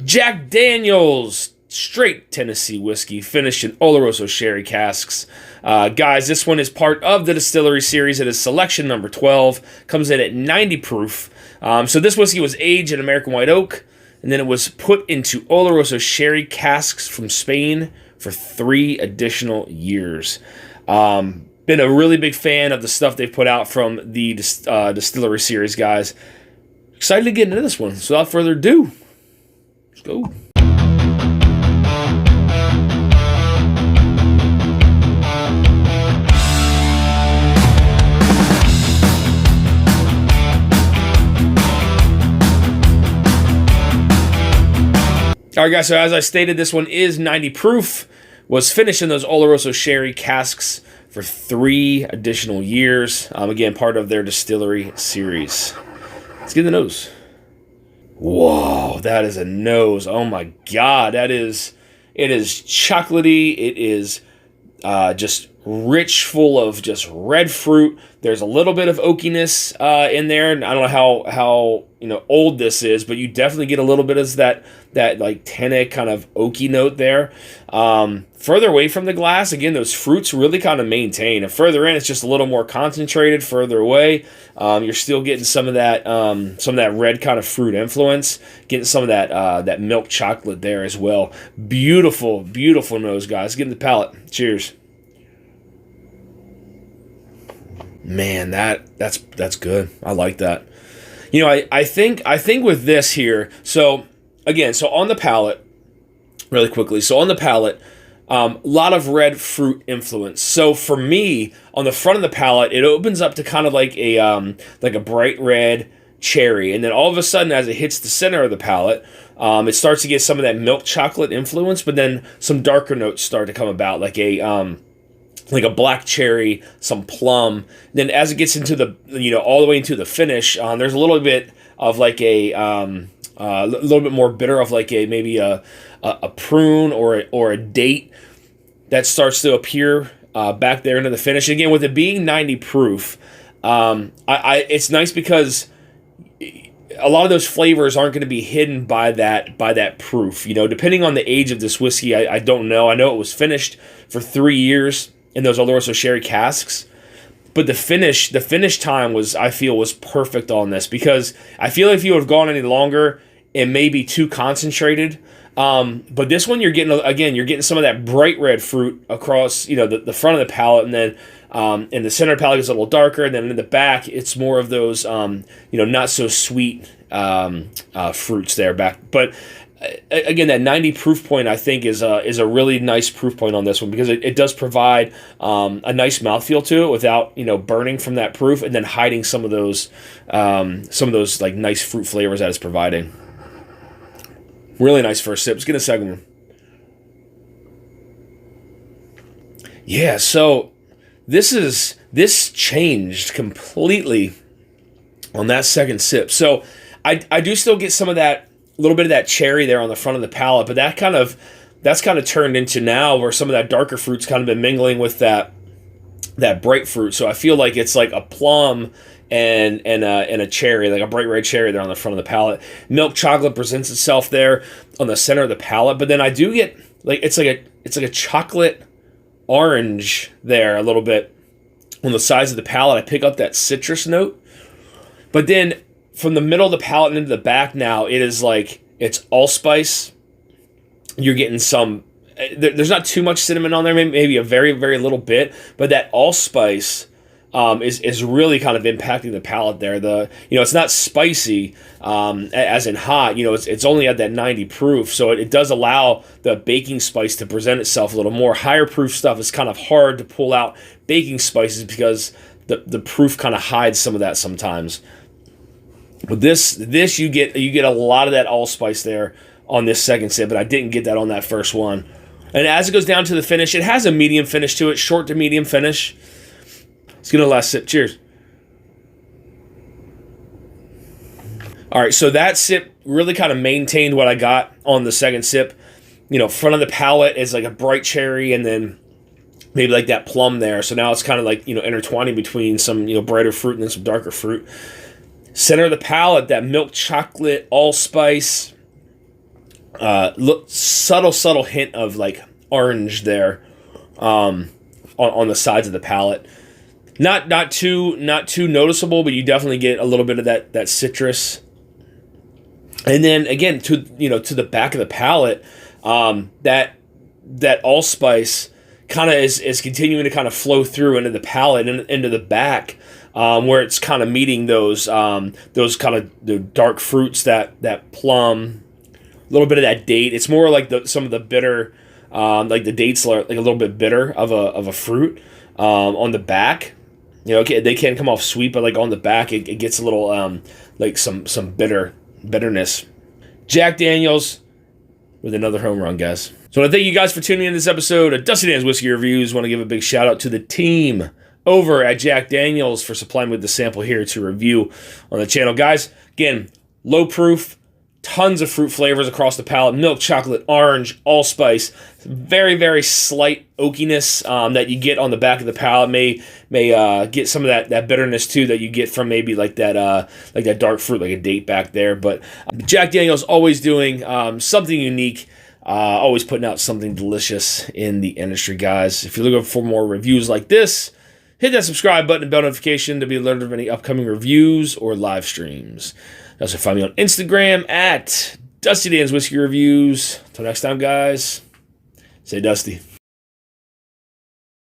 Jack Daniel's straight Tennessee whiskey, finished in Oloroso sherry casks. Guys, this one is part of the Distillery series. It is selection number 12. Comes in at 90 proof. So this whiskey was aged in American white oak, and then it was put into Oloroso sherry casks from Spain for 3 additional years. Been a really big fan of the stuff they've put out from the Distillery series, guys. Excited to get into this one. So without further ado, let's go. All right, guys, so as I stated, this one is 90 proof, was finished in those Oloroso sherry casks for 3 additional years. Again, part of their Distillery series. Let's get the nose. Whoa, that is a nose. Oh my God, it is chocolatey. It is just rich, full of just red fruit. There's a little bit of oakiness in there. And I don't know how old this is, but you definitely get a little bit of that like tannic kind of oaky note there. Further away from the glass, again, those fruits really kind of maintain. And further in, it's just a little more concentrated. Further away, you're still getting some of that red kind of fruit influence. Getting some of that milk chocolate there as well. Beautiful, beautiful nose, guys. Get in the palate. Cheers. Man, that's good. I like that. I think with this here, so again, so on the palate, really quickly, so on the palate, a lot of red fruit influence. So for me, on the front of the palate, it opens up to kind of like a bright red cherry, and then all of a sudden, as it hits the center of the palate, it starts to get some of that milk chocolate influence, but then some darker notes start to come about, like a black cherry, some plum. Then as it gets into the, all the way into the finish, there's a little bit of like a little bit more bitter of like maybe a prune or a date that starts to appear back there into the finish. Again, with it being 90 proof, it's nice because a lot of those flavors aren't going to be hidden by that proof. Depending on the age of this whiskey, I don't know. I know it was finished for 3 years in those Oloroso sherry casks, but the finish time I feel was perfect on this, because I feel if you would have gone any longer, it may be too concentrated. But this one, you're getting some of that bright red fruit across, the front of the palate, and then in the center of the palate is a little darker, and then in the back, it's more of those, not so sweet fruits there back. But again, that 90 proof point, I think, is a really nice proof point on this one, because it does provide a nice mouthfeel to it without burning from that proof, and then hiding some of those like nice fruit flavors that it's providing. Really nice first sip. Let's get a second one. Yeah, so this changed completely on that second sip. So I do still get some of that, a little bit of that cherry there on the front of the palate, but that's kind of turned into now where some of that darker fruit's kind of been mingling with that bright fruit. So I feel like it's like a plum and a cherry, like a bright red cherry there on the front of the palate. Milk chocolate presents itself there on the center of the palate, but then I do get like it's like a chocolate orange there a little bit on the sides of the palate. I pick up that citrus note, but then from the middle of the palate and into the back now, it is like it's allspice. You're getting some. There's not too much cinnamon on there, maybe a very, very little bit, but that allspice is really kind of impacting the palate there. It's not spicy as in hot. It's only at that 90 proof, so it does allow the baking spice to present itself a little more. Higher proof stuff is kind of hard to pull out baking spices because the proof kind of hides some of that sometimes. But this you get a lot of that allspice there on this second sip, but I didn't get that on that first one. And as it goes down to the finish, it has a medium finish to it, short to medium finish. Let's get a last sip. Cheers. All right, so that sip really kind of maintained what I got on the second sip. Front of the palate is like a bright cherry, and then maybe like that plum there. So now it's kind of like, intertwining between some, brighter fruit and then some darker fruit. Center of the palate, that milk chocolate allspice. subtle hint of like orange there, on the sides of the palate. Not too noticeable, but you definitely get a little bit of that citrus. And then again, to the back of the palate, that allspice kind of is continuing to kind of flow through into the palate and into the back, where it's kind of meeting those kind of the dark fruits, that plum, a little bit of that date. It's more like some of the bitter, like the dates are like a little bit bitter of a fruit, on the back. Okay, they can come off sweet, but like on the back, it gets a little like some bitterness. Jack Daniels with another home run, guys. So I want to thank you guys for tuning in to this episode of Dusty Dan's Whiskey Reviews. I want to give a big shout out to the team over at Jack Daniels for supplying me with the sample here to review on the channel. Guys, again, low proof, tons of fruit flavors across the palate, milk, chocolate, orange, allspice, very, very slight oakiness that you get on the back of the palate. May get some of that bitterness too that you get from maybe like that dark fruit, like a date back there. But Jack Daniel's always doing something unique, always putting out something delicious in the industry, guys. If you're looking for more reviews like this, hit that subscribe button and bell notification to be alerted of any upcoming reviews or live streams. Also find me on Instagram at Dusty Dan's Whiskey Reviews. Until next time, guys, stay dusty.